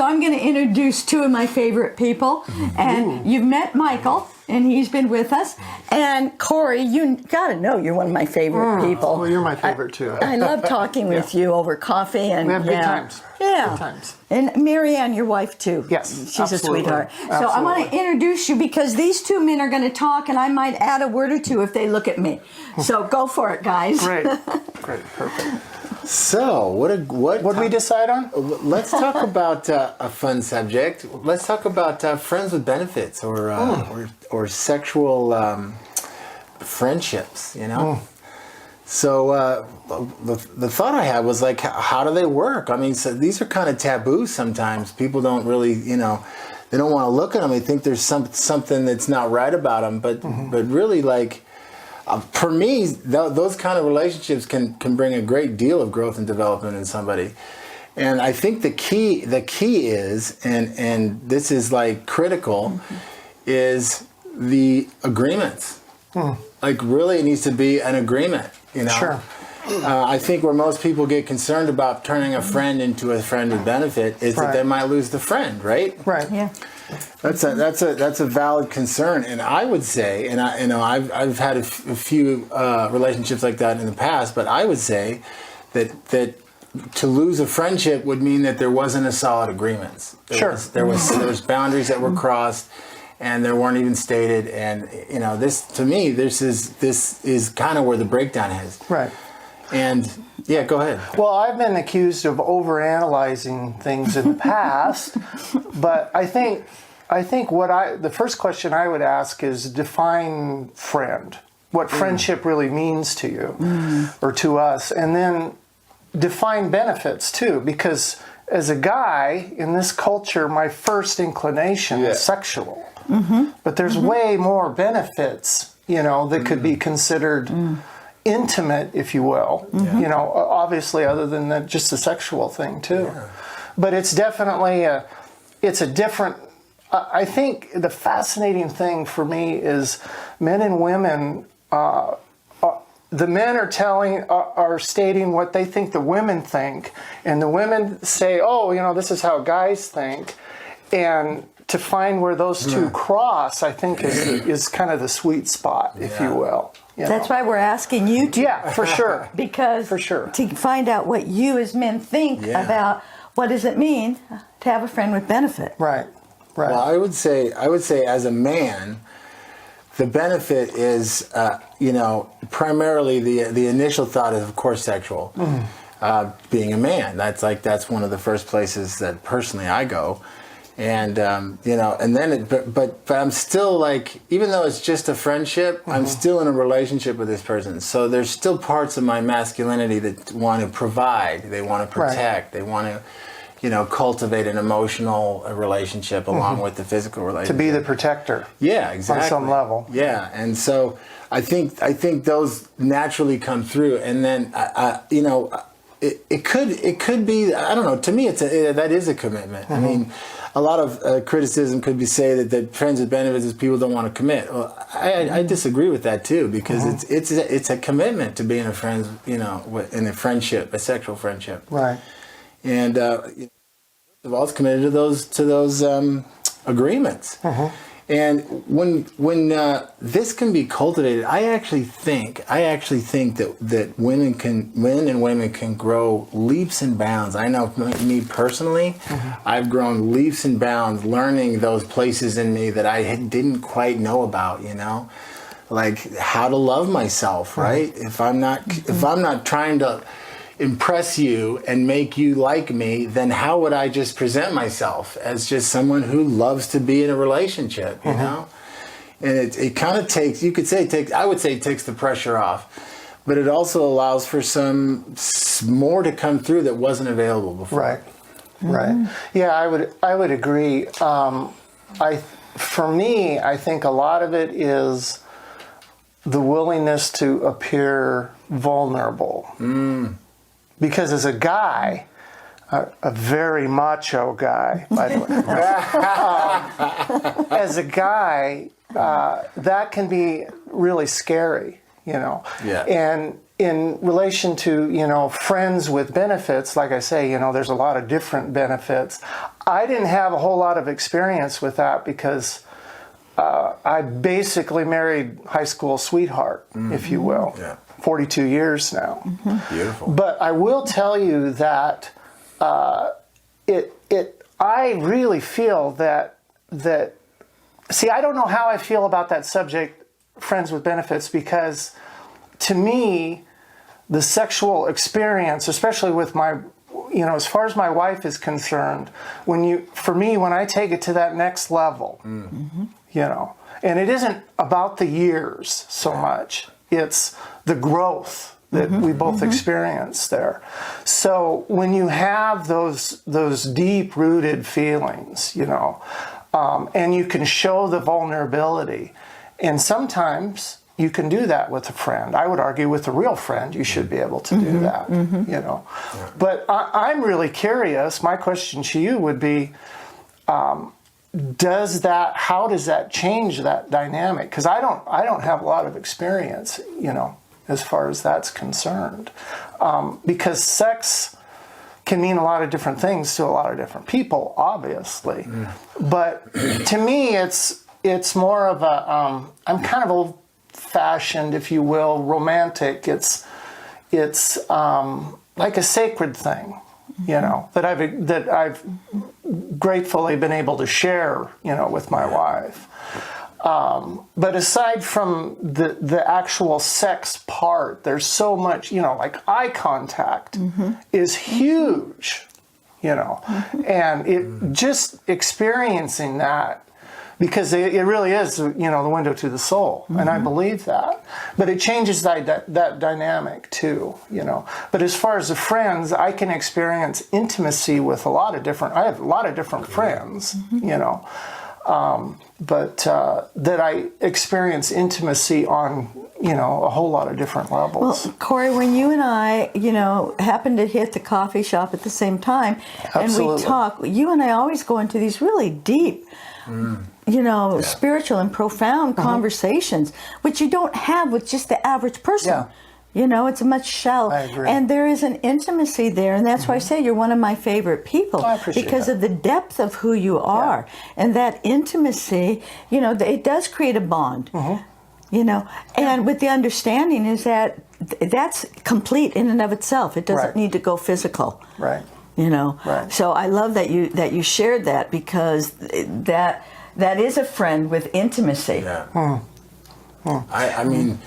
So I'm going to introduce two of my favorite people. And you've met Michael, and he's been with us. And Corey, you got to know you're one of my favorite people. Well, you're my favorite too. I love talking with you over coffee. And we have good times. Yeah. Good times. And Marianne, your wife too. Yes, She's absolutely. a sweetheart. So I Absolutely. want to introduce you because these two men are going to talk, and I might add a word or two if they look at me. So go for it, guys. Great. Great. Perfect. So, what did we decide on? Let's talk about a fun subject. Let's talk about friends with benefits or sexual friendships. You know. So the thought I had was like, how do they work? I mean, so these are kind of taboo sometimes. People don't really, they don't want to look at them. They think there's something that's not right about them. But really, like. For me, those kind of relationships can bring a great deal of growth and development in somebody. And I think the key is, and this is like critical, is the agreements. Like really it needs to be an agreement, Sure. I think where most people get concerned about turning a friend into a friend with benefit is that they might lose the friend, right? Right. Yeah. That's a valid concern, and I would say, and I've had a few relationships like that in the past, but I would say that to lose a friendship would mean that there wasn't a solid agreement. There was boundaries that were crossed, and there weren't even stated, and this to me this is kind of where the breakdown is. Right. And yeah, go ahead. Well, I've been accused of overanalyzing things in the past, but I think the first question I would ask is define friend. What friendship really means to you or to us, and then define benefits too, because as a guy in this culture, my first inclination is sexual. But there's way more benefits, that could be considered intimate, if you will, obviously other than just the sexual thing too. But it's definitely it's a different, I think the fascinating thing for me is men and women, the men are stating what they think the women think, and the women say, this is how guys think, and to find where those two cross, I think is kind of the sweet spot, if you will. That's why we're asking you to. Yeah, for sure. Because for sure. To find out what you as men think about what does it mean to have a friend with benefit. Right. Well, I would say as a man, the benefit is, primarily the initial thought is of course sexual. Being a man, that's one of the first places that personally I go. And and then but I'm still like, even though it's just a friendship, I'm still in a relationship with this person. So there's still parts of my masculinity that want to provide, they want to protect, they want to, cultivate an emotional relationship along with the physical relationship. To be the protector. Yeah, exactly. On some level. Yeah, and so I think those naturally come through, and then it could be, I don't know. To me, that is a commitment. I mean, a lot of criticism could be say that friends with benefits is people don't want to commit. Well, I disagree with that too, because it's a commitment to being a friend, in a friendship, a sexual friendship. Right. And I've also committed to those agreements. And when this can be cultivated, I actually think that men and women can grow leaps and bounds. I know me personally, I've grown leaps and bounds learning those places in me that I didn't quite know about, like how to love myself, right? If I'm not trying to impress you and make you like me, then how would I just present myself as just someone who loves to be in a relationship, you know? And it kind of takes, I would say it takes the pressure off, but it also allows for some more to come through that wasn't available before. Right. Right. Yeah, I would agree. For me, I think a lot of it is the willingness to appear vulnerable. Because as a guy, a very macho guy, by the way, as a guy, that can be really scary, you know. Yeah. And in relation to, you know, friends with benefits, like I say, you know, there's a lot of different benefits. I didn't have a whole lot of experience with that because I basically married high school sweetheart, if you will. Yeah. 42 years now. Beautiful. But I will tell you that I really feel that see, I don't know how I feel about that subject, friends with benefits, because to me, the sexual experience, especially with my, you know, as far as my wife is concerned, for me, when I take it to that next level, you know, and it isn't about the years so much, it's the growth that we both experience there. So when you have those deep-rooted feelings, you know, and you can show the vulnerability, and sometimes you can do that with a friend. I would argue with a real friend, you should be able to do that, you know. Yeah. But I'm really curious. My question to you would be, how does that change that dynamic? Because I don't have a lot of experience, you know, as far as that's concerned. Because sex can mean a lot of different things to a lot of different people, obviously. But to me, it's more of a, I'm kind of old-fashioned, if you will, romantic. It's like a sacred thing, you know, that I've gratefully been able to share, you know, with my wife. But aside from the actual sex part, there's so much, you know, like eye contact is huge, you know, and it just experiencing that, because it really is, you know, the window to the soul, and I believe that. But it changes that dynamic too, you know. But as far as the friends, I can experience intimacy with I have a lot of different friends, you know. But that I experience intimacy on, you know, a whole lot of different levels. Well, Corey, when you and I, you know, happen to hit the coffee shop at the same time, Absolutely. and we talk, you and I always go into these really deep, you know, spiritual and profound conversations, which you don't have with just the average person. Yeah. You know, it's a much shallow. I agree. And there is an intimacy there, and that's why I say you're one of my favorite people. I appreciate because that. of the depth of who you are. And that intimacy, you know, it does create a bond. You know, and with the understanding is that that's complete in and of itself. It doesn't Right. need to go physical. Right. You know. Right. So I love that you shared that, because that is a friend with intimacy. Yeah. I mean,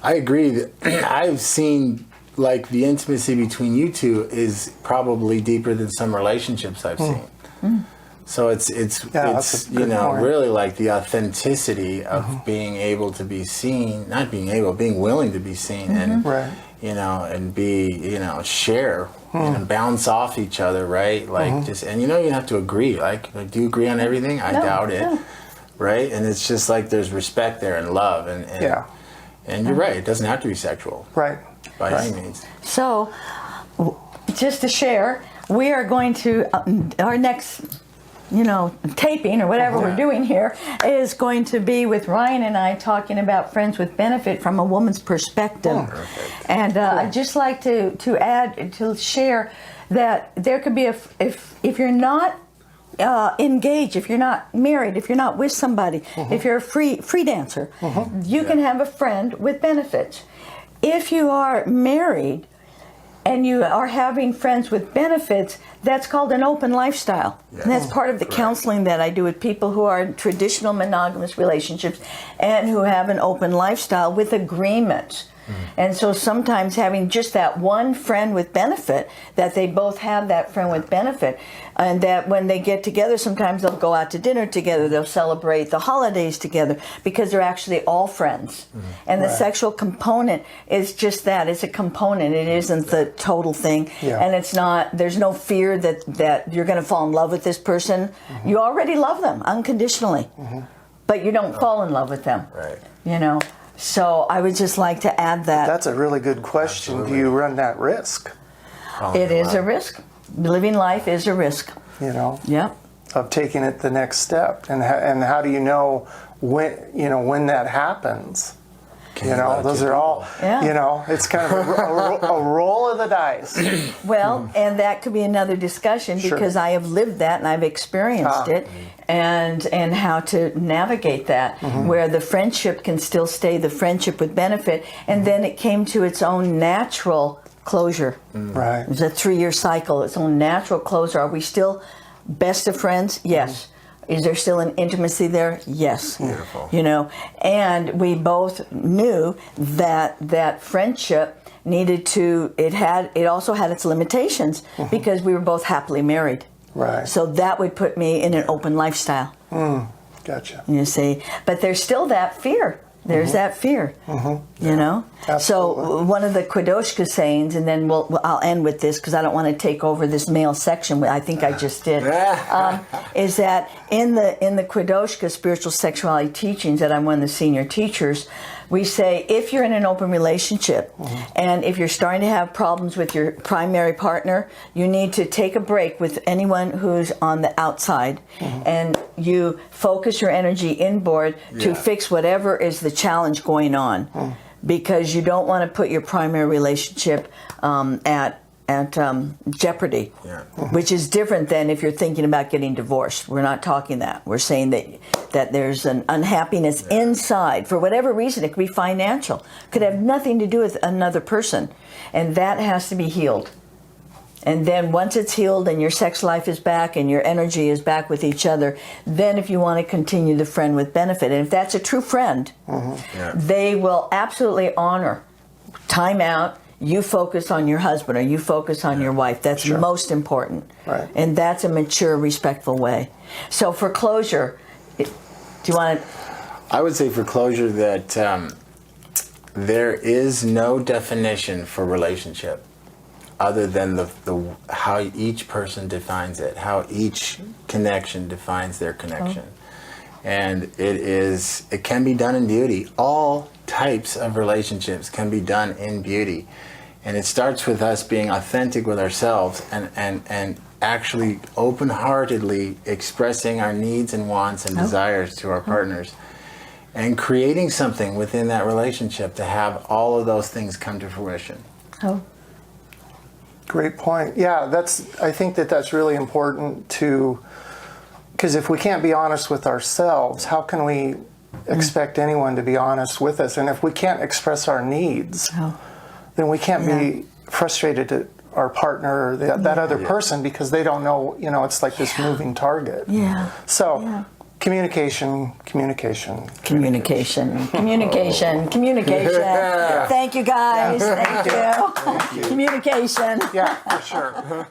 I agree that I've seen, like, the intimacy between you two is probably deeper than some relationships I've seen. So it's that's a you good know, point. really like the authenticity of being able to be seen, being willing to be seen, and Right. you know, and be, you know, share and bounce off each other, right? Like just, and you know, you have to agree. Like, do you agree on everything? I doubt it, no. right? And it's just like there's respect there and love, and Yeah. and you're right. It doesn't have to be sexual Right. by Right. any means. So, just to share, we are going to our next, you know, taping or whatever we're doing here is going to be with Ryan and I talking about friends with benefit from a woman's perspective. And I'd just like to add, to share that there could be if you're not engaged, if you're not married, if you're not with somebody, if you're a free dancer, you can have a friend with benefits. If you are married and you are having friends with benefits, that's called an open lifestyle. And that's part of the counseling that I do with people who are in traditional monogamous relationships and who have an open lifestyle with agreements. And so sometimes having just that one friend with benefit, that they both have that friend with benefit, and that when they get together, sometimes they'll go out to dinner together, they'll celebrate the holidays together, because they're actually all friends. And the sexual component is just that, it's a component, it isn't the total thing. And it's not, there's no fear that you're going to fall in love with this person. You already love them unconditionally, but you don't fall in love with them. Right. You know? So I would just like to add that. That's a really good question. Absolutely. Do you run that risk? It is a risk. Living life is a risk. You know, Yep. of taking it the next step, and how do you know when that happens? You know, those are all, Yeah. you know, it's kind of a roll of the dice. Well, and that could be another discussion Sure. because I have lived that and I've experienced it, and how to navigate that, where the friendship can still stay the friendship with benefit, and then it came to its own natural closure. Right. It was a 3-year cycle, its own natural closure. Are we still best of friends? Yes. Is there still an intimacy there? Yes. Beautiful. You know, and we both knew that friendship needed to, it also had its limitations because we were both happily married. Right. So that would put me in an open lifestyle. Gotcha. You see, but there's still that fear. There's that fear, you know. Absolutely. So one of the Kwadoshka sayings, and then I'll end with this because I don't want to take over this male section. I think I just did. Is that in the Kwadoshka spiritual sexuality teachings that I'm one of the senior teachers, we say if you're in an open relationship and if you're starting to have problems with your primary partner, you need to take a break with anyone who's on the outside and you focus your energy inboard to fix whatever is the challenge going on, because you don't want to put your primary relationship at jeopardy, which is different than if you're thinking about getting divorced. We're not talking that. We're saying that there's an unhappiness inside for whatever reason. It could be financial, could have nothing to do with another person, and that has to be healed. And then once it's healed and your sex life is back and your energy is back with each other, then if you want to continue the friend with benefit, and if that's a true friend, they will absolutely honor time out. You focus on your husband or you focus on your wife. That's most important. Right. And that's a mature, respectful way. So for closure, do you want to... I would say for closure that there is no definition for relationship other than the how each person defines it, how each connection defines their connection. And it can be done in beauty. All types of relationships can be done in beauty. And it starts with us being authentic with ourselves and actually open-heartedly expressing our needs and wants and desires to our partners and creating something within that relationship to have all of those things come to fruition. Great point. Yeah, I think that's really important to, because if we can't be honest with ourselves, how can we expect anyone to be honest with us? And if we can't express our needs, then we can't be frustrated at our partner or that other person because they don't know, you know, it's like this moving target. So communication. Thank you, guys. Thank you. Communication. Yeah, for sure.